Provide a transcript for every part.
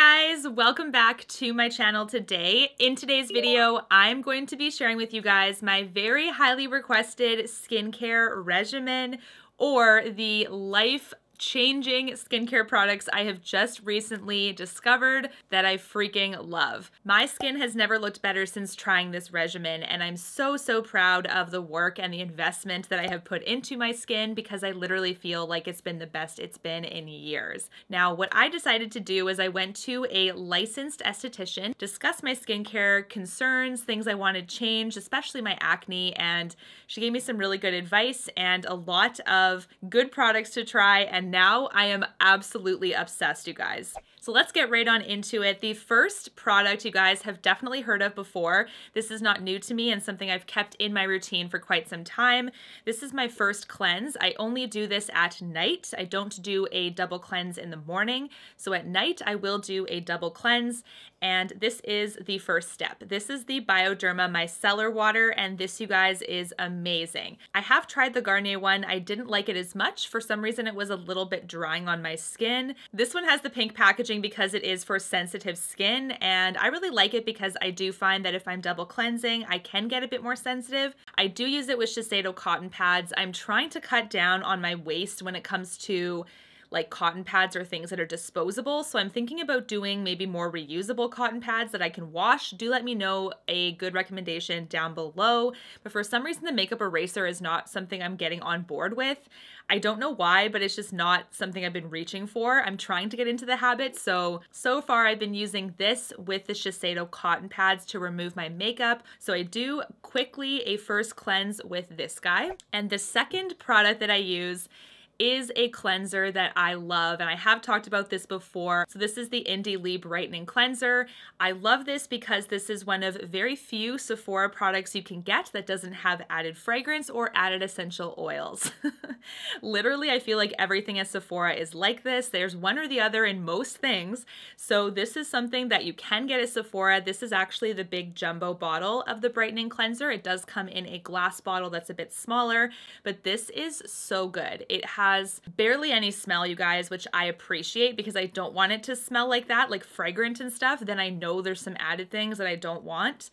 guys, welcome back to my channel today. In today's video, I'm going to be sharing with you guys my very highly requested skincare regimen, or the life-changing skincare products I have just recently discovered that I freaking love. My skin has never looked better since trying this regimen, and I'm so proud of the work and the investment that I have put into my skin, because I literally feel like it's been the best it's been in years. Now, what I decided to do is I went to a licensed esthetician, discussed my skincare concerns, things I wanted changed, especially my acne, and she gave me some really good advice and a lot of good products to try, and now I am absolutely obsessed, you guys. So let's get right on into it. The first product you guys have definitely heard of before. This is not new to me and something I've kept in my routine for quite some time. This is my first cleanse. I only do this at night. I don't do a double cleanse in the morning. So at night I will do a double cleanse, and this is the first step. This is the Bioderma Micellar water, and this, you guys, is amazing. I have tried the Garnier one. I didn't like it as much. For some reason it was a little bit drying on my skin. This one has the pink packaging because it is for sensitive skin, and I really like it because I do find that if I'm double cleansing, I can get a bit more sensitive. I do use it with Shiseido cotton pads. I'm trying to cut down on my waste when it comes to like cotton pads or things that are disposable. So I'm thinking about doing maybe more reusable cotton pads that I can wash. Do let me know a good recommendation down below. But for some reason, the makeup eraser is not something I'm getting on board with. I don't know why, but it's just not something I've been reaching for. I'm trying to get into the habit. So far I've been using this with the Shiseido cotton pads to remove my makeup. So I do quickly a first cleanse with this guy. And the second product that I use is a cleanser that I love, and I have talked about this before. So this is the Indie Lee Brightening Cleanser. I love this because this is one of very few Sephora products you can get that doesn't have added fragrance or added essential oils. Literally, I feel like everything at Sephora is like this. There's one or the other in most things. So this is something that you can get at Sephora. This is actually the big jumbo bottle of the brightening cleanser. It does come in a glass bottle that's a bit smaller, but this is so good. It has barely any smell, you guys, which I appreciate because I don't want it to smell like that, like fragrant and stuff. Then I know there's some added things that I don't want.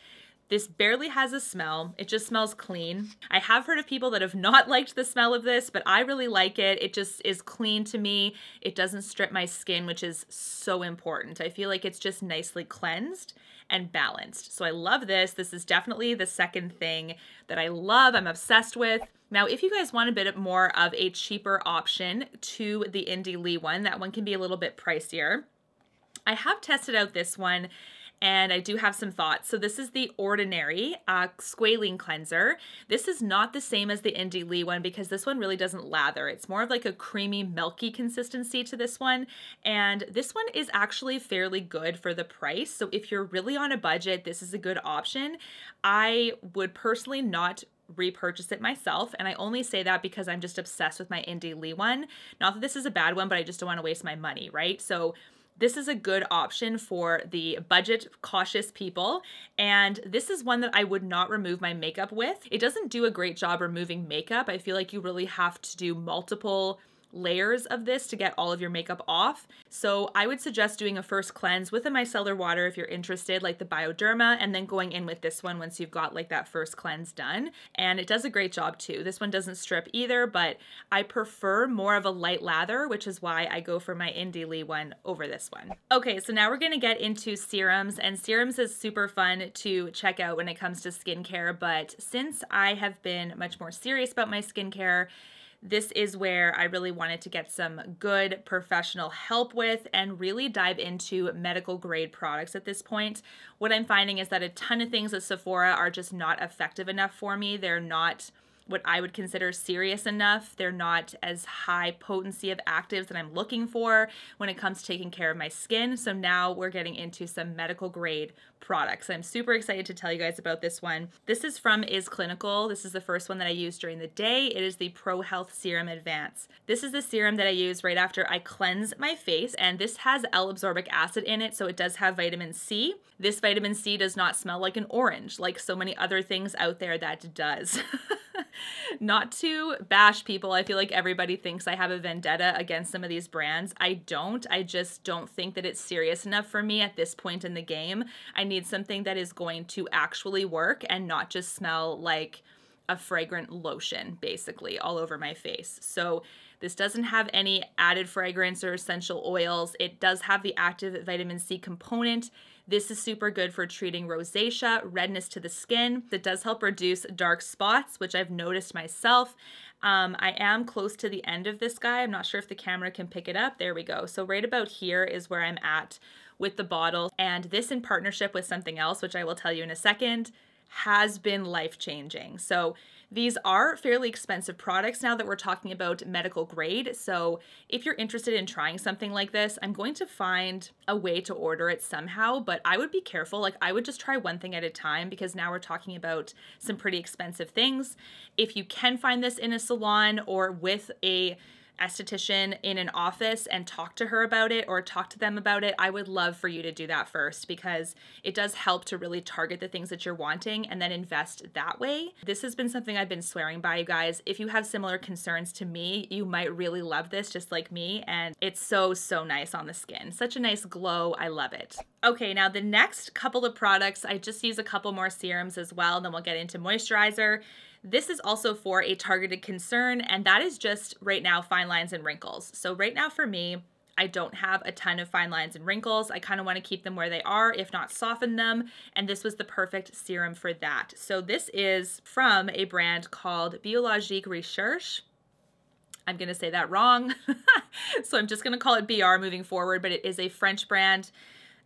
This barely has a smell. It just smells clean. I have heard of people that have not liked the smell of this, but I really like it. It just is clean to me. It doesn't strip my skin, which is so important. I feel like it's just nicely cleansed and balanced. So I love this. This is definitely the second thing that I love, I'm obsessed with. Now, if you guys want a bit more of a cheaper option to the Indie Lee one, that one can be a little bit pricier. I have tested out this one, and I do have some thoughts. So this is the Ordinary Squalene Cleanser. This is not the same as the Indie Lee one because this one really doesn't lather. It's more of like a creamy, milky consistency to this one. And this one is actually fairly good for the price. So if you're really on a budget, this is a good option. I would personally not repurchase it myself, and I only say that because I'm just obsessed with my Indie Lee one. Not that this is a bad one, but I just don't want to waste my money, right? So this is a good option for the budget cautious people, and this is one that I would not remove my makeup with. It doesn't do a great job removing makeup. I feel like you really have to do multiple layers of this to get all of your makeup off. So I would suggest doing a first cleanse with a micellar water if you're interested, like the Bioderma, and then going in with this one once you've got like that first cleanse done. And it does a great job too. This one doesn't strip either, but I prefer more of a light lather, which is why I go for my Indie Lee one over this one. Okay, so now we're gonna get into serums, and serums is super fun to check out when it comes to skincare, but since I have been much more serious about my skincare, this is where I really wanted to get some good professional help with and really dive into medical grade products at this point. What I'm finding is that a ton of things at Sephora are just not effective enough for me. They're not what I would consider serious enough. They're not as high potency of actives that I'm looking for when it comes to taking care of my skin. So now we're getting into some medical grade products. I'm super excited to tell you guys about this one. This is from Is Clinical. This is the first one that I used during the day. It is the Pro Health Serum Advance. This is the serum that I use right after I cleanse my face, and this has L-ascorbic acid in it, so it does have vitamin C. This vitamin C does not smell like an orange, like so many other things out there that does. Not to bash people, I feel like everybody thinks I have a vendetta against some of these brands. I don't. I just don't think that it's serious enough for me at this point in the game. I need something that is going to actually work and not just smell like a fragrant lotion, basically, all over my face. So this doesn't have any added fragrance or essential oils. It does have the active vitamin C component. This is super good for treating rosacea, redness to the skin. It does help reduce dark spots, which I've noticed myself. I am close to the end of this guy. I'm not sure if the camera can pick it up. There we go. So right about here is where I'm at with the bottle. And this, in partnership with something else, which I will tell you in a second, has been life-changing. So these are fairly expensive products now that we're talking about medical grade. So if you're interested in trying something like this, I'm going to find a way to order it somehow, but I would be careful. Like, I would just try one thing at a time, because now we're talking about some pretty expensive things. If you can find this in a salon or with a esthetician in an office and talk to her about it or talk to them about it, I would love for you to do that first, because it does help to really target the things that you're wanting and then invest that way. This has been something I've been swearing by, you guys. If you have similar concerns to me, you might really love this just like me, and it's so, so nice on the skin. Such a nice glow. I love it. Okay, now the next couple of products, I just use a couple more serums as well, then we'll get into moisturizer. This is also for a targeted concern, and that is just right now fine lines and wrinkles. So right now for me, I don't have a ton of fine lines and wrinkles. I kind of want to keep them where they are, if not soften them, and this was the perfect serum for that. So this is from a brand called Biologique Recherche. I'm going to say that wrong, so I'm just going to call it BR moving forward, but it is a French brand.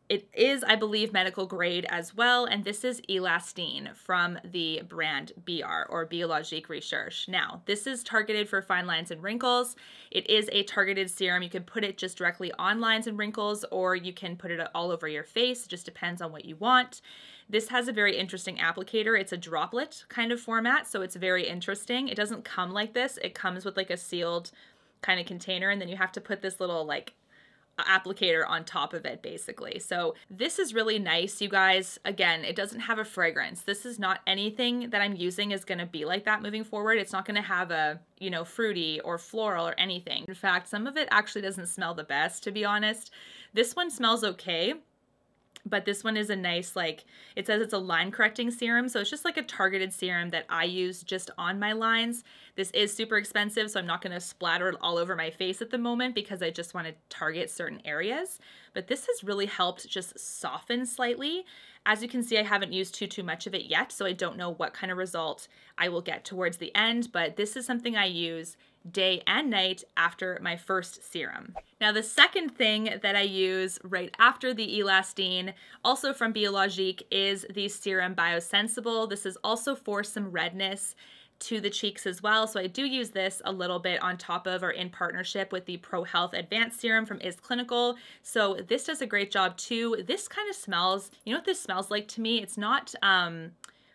It is, I believe, medical grade as well, and this is Elastine from the brand BR, or Biologique Recherche. Now, this is targeted for fine lines and wrinkles. It is a targeted serum. You can put it just directly on lines and wrinkles, or you can put it all over your face. It just depends on what you want. This has a very interesting applicator. It's a droplet kind of format, so it's very interesting. It doesn't come like this. It comes with like a sealed kind of container, and then you have to put this little like applicator on top of it, basically. So this is really nice, you guys. Again, it doesn't have a fragrance. This is not anything that I'm using is going to be like that moving forward. It's not going to have a, you know, fruity or floral or anything. In fact, some of it actually doesn't smell the best, to be honest. This one smells okay, but this one is a nice, like, it says it's a line correcting serum. So it's just like a targeted serum that I use just on my lines. This is super expensive, so I'm not going to splatter it all over my face at the moment, because I just want to target certain areas. But this has really helped just soften slightly. As you can see, I haven't used too much of it yet, so I don't know what kind of result I will get towards the end, but this is something I use day and night after my first serum. Now, the second thing that I use right after the Elastine, also from Biologique, is the Serum Bio Sensible. This is also for some redness to the cheeks as well. So I do use this a little bit on top of or in partnership with the Pro Health Advanced Serum from Is Clinical. So this does a great job too. This kind of smells, you know what this smells like to me? It's not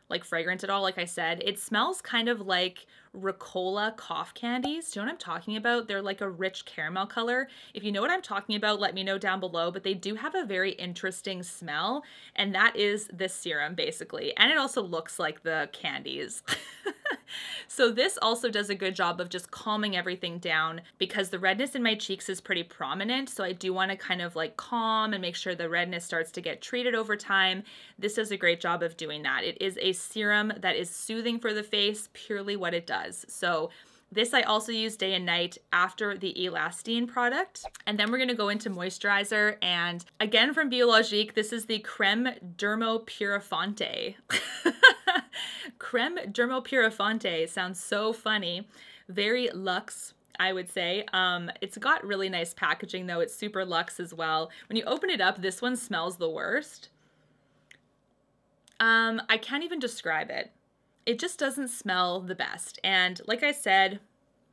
like fragrant at all, like I said. It smells kind of like Ricola cough candies. Do you know what I'm talking about? They're like a rich caramel color. If you know what I'm talking about, let me know down below, but they do have a very interesting smell, and that is this serum basically. And it also looks like the candies. So this also does a good job of just calming everything down, because the redness in my cheeks is pretty prominent. So I do want to kind of like calm and make sure the redness starts to get treated over time. This does a great job of doing that. It is a serum that is soothing for the face, purely what it does. So this I also use day and night after the Elastine product. And then we're going to go into moisturizer. And again, from Biologique, this is the Creme Dermopurifiante. Creme Dermopurifiante sounds so funny. Very luxe, I would say. It's got really nice packaging though. It's super luxe as well. When you open it up, this one smells the worst. I can't even describe it. It just doesn't smell the best. And like I said,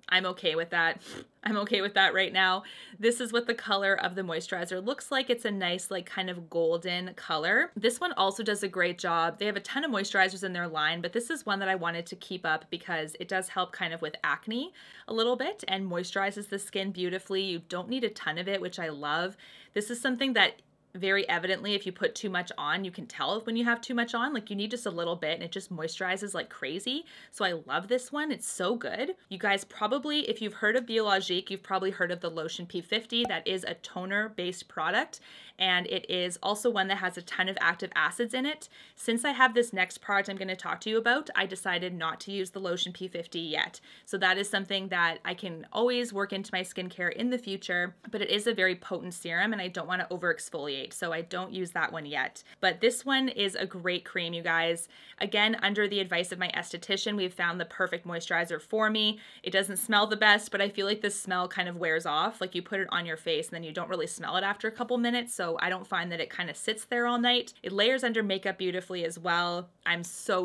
I'm okay with that. I'm okay with that right now. This is what the color of the moisturizer looks like. It's a nice, like, kind of golden color. This one also does a great job. They have a ton of moisturizers in their line, but this is one that I wanted to keep up because it does help kind of with acne a little bit and moisturizes the skin beautifully. You don't need a ton of it, which I love. This is something that very evidently, if you put too much on, you can tell when you have too much on. Like, you need just a little bit and it just moisturizes like crazy. So I love this one. It's so good. You guys probably, if you've heard of Biologique, you've probably heard of the Lotion P50. That is a toner-based product, and it is also one that has a ton of active acids in it. Since I have this next product I'm going to talk to you about, I decided not to use the Lotion P50 yet. So that is something that I can always work into my skincare in the future, but it is a very potent serum and I don't want to over exfoliate, so I don't use that one yet. But this one is a great cream, you guys. Again, under the advice of my esthetician, we've found the perfect moisturizer for me. It doesn't smell the best, but I feel like the smell kind of wears off. Like, you put it on your face and then you don't really smell it after a couple minutes, so I don't find that it kind of sits there all night. It layers under makeup beautifully as well. I'm so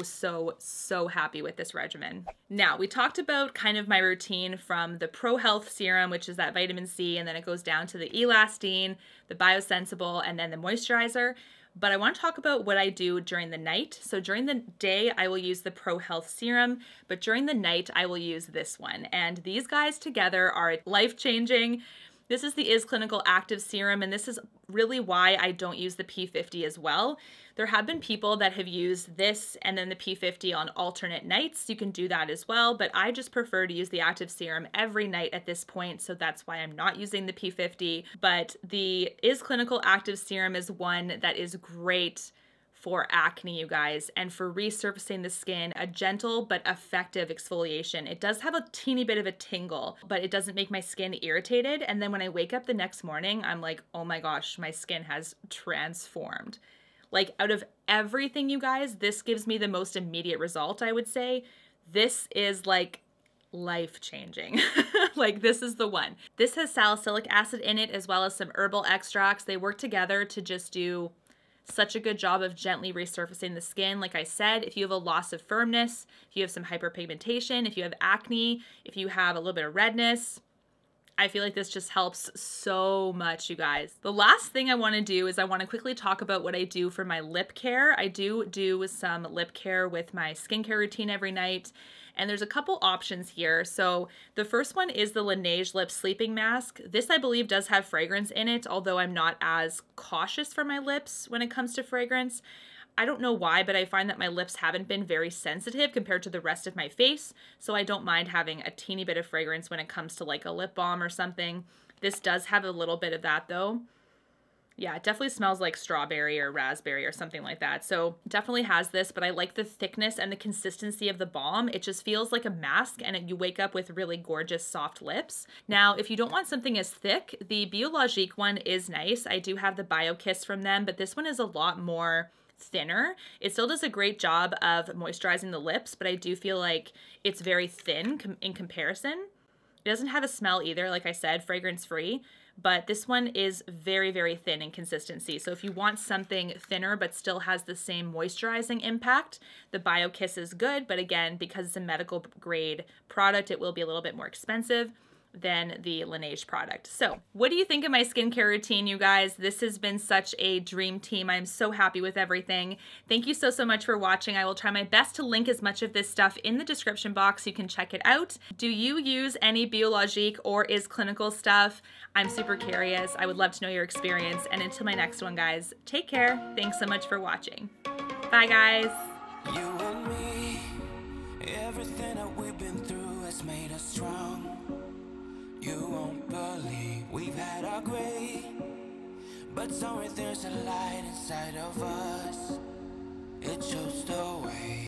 happy with this regimen. Now, we talked about kind of my routine from the Pro Health Serum, which is that vitamin C, and then it goes down to the Elastine, the Bio Sensible, and then the moisturizer. But I want to talk about what I do during the night. So during the day, I will use the Pro Health Serum, but during the night, I will use this one. And these guys together are life-changing. This is the Is Clinical Active Serum, and this is really why I don't use the P50 as well. There have been people that have used this and then the P50 on alternate nights. You can do that as well, but I just prefer to use the active serum every night at this point, so that's why I'm not using the P50. But the Is Clinical Active Serum is one that is great for acne, you guys, and for resurfacing the skin, a gentle but effective exfoliation. It does have a teeny bit of a tingle, but it doesn't make my skin irritated. And then when I wake up the next morning, I'm like, oh my gosh, my skin has transformed. Like, out of everything, you guys, this gives me the most immediate result, I would say. This is like life-changing. Like, this is the one. This has salicylic acid in it as well as some herbal extracts. They work together to just do such a good job of gently resurfacing the skin. Like I said, if you have a loss of firmness, if you have some hyperpigmentation, if you have acne, if you have a little bit of redness, I feel like this just helps so much, you guys. The last thing I want to do is I want to quickly talk about what I do for my lip care. I do some lip care with my skincare routine every night, and there's a couple options here. So the first one is the Lynnae Lip Sleeping Mask. This, I believe, does have fragrance in it, although I'm not as cautious for my lips when it comes to fragrance. I don't know why, but I find that my lips haven't been very sensitive compared to the rest of my face, so I don't mind having a teeny bit of fragrance when it comes to like a lip balm or something. This does have a little bit of that though. Yeah, it definitely smells like strawberry or raspberry or something like that. So definitely has this, but I like the thickness and the consistency of the balm. It just feels like a mask, and you wake up with really gorgeous soft lips. Now, if you don't want something as thick, the Biologique one is nice. I do have the Bio Kiss from them, but this one is a lot more thinner. It still does a great job of moisturizing the lips, but I do feel like it's very thin in comparison. It doesn't have a smell either, like I said, fragrance free, but this one is very thin in consistency. So if you want something thinner but still has the same moisturizing impact, the Bio Kiss is good, but again, because it's a medical grade product, it will be a little bit more expensive than the Lynnae product. So what do you think of my skincare routine, you guys? This has been such a dream team. I'm so happy with everything. Thank you so much for watching. I will try my best to link as much of this stuff in the description box so you can check it out. Do you use any Biologique or Is Clinical stuff? I'm super curious. I would love to know your experience. And until my next one, guys, take care. Thanks so much for watching. Bye, guys. You and me, everything that we've been through has made us strong. You won't believe we've had our gray, but somewhere there's a light inside of us. It shows the way.